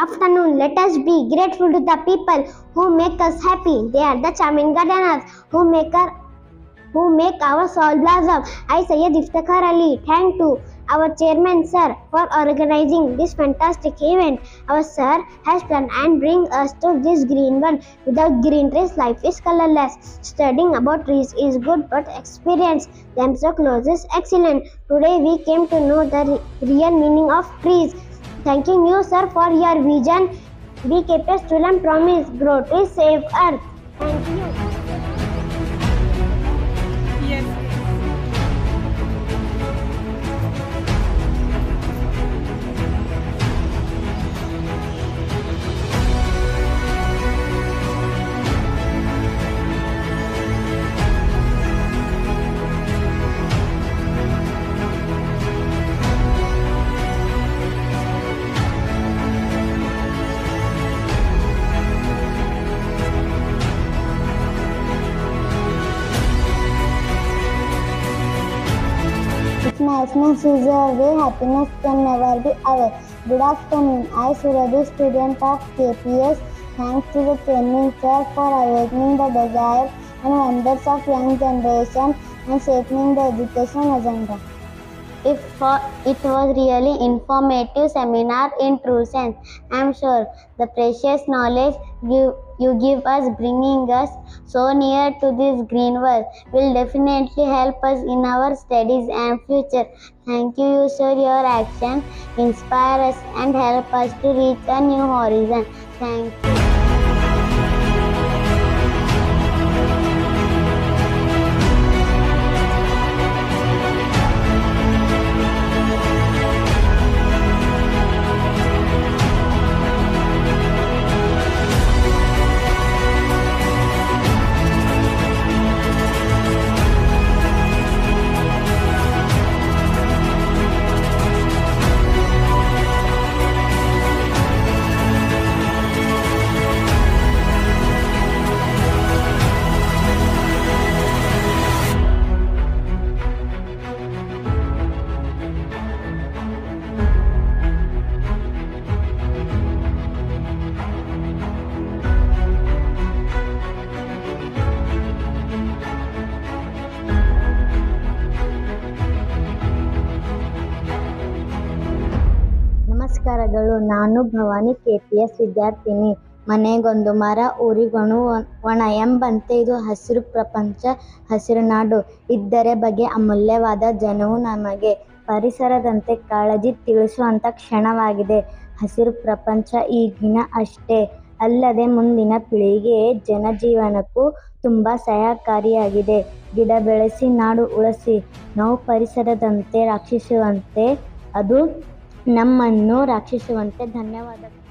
afternoon. Let us be grateful to the people who make us happy. They are the charming gardeners who make our soul blossom. I, Syed Iftikhar Ali, thank to our chairman sir for organizing this fantastic event. Our sir has planned and bring us to this green world. Without green trees, life is colorless. Studying about trees is good, but experience them so close is excellent. Today we came to know the real meaning of trees. Thanking you, sir, for your vision. We kept a stolen promise. Grow trees, save earth. Thank you. Yes. Niceness is your way, happiness can never be away. Good afternoon, I Suradi, student of KPS. Thanks to the training sir for awakening the desire and wonders of young generation and shaping the education agenda. It was really informative seminar in true sense. I am sure the precious knowledge you give us, bringing us so near to this green world, will definitely help us in our studies and future. Thank you, sir. Your action inspire us and help us to reach a new horizon. Thank you. ನಮಸ್ಕಾರಗಳು. ನಾನು Bhavani KPS ವಿದ್ಯಾರ್ಥಿನಿ. ಮನೆಗೊಂದು ಮರ ಊರಿಗೊಣು ಒಣ ಎಂಬಂತೆ ಇದು ಹಸಿರು ಪ್ರಪಂಚ, ಹಸಿರು ನಾಡು ಇದ್ದರೆ ಬಗ್ಗೆ ಅಮೂಲ್ಯವಾದ ಜನವು ನಮಗೆ ಪರಿಸರದಂತೆ ಕಾಳಜಿ ತಿಳಿಸುವಂಥ ಕ್ಷಣವಾಗಿದೆ. ಹಸಿರು ಪ್ರಪಂಚ ಈಗಿನ ಅಷ್ಟೇ ಅಲ್ಲದೆ ಮುಂದಿನ ಪೀಳಿಗೆ ಜನಜೀವನಕ್ಕೂ ತುಂಬ ಸಹಕಾರಿಯಾಗಿದೆ. ಗಿಡ ಬೆಳೆಸಿ ನಾಡು ಉಳಿಸಿ. ನಾವು ಪರಿಸರದಂತೆ ರಕ್ಷಿಸುವಂತೆ ಅದು ನಮ್ಮನ್ನು ರಕ್ಷಿಸುವಂತೆ. ಧನ್ಯವಾದಗಳು.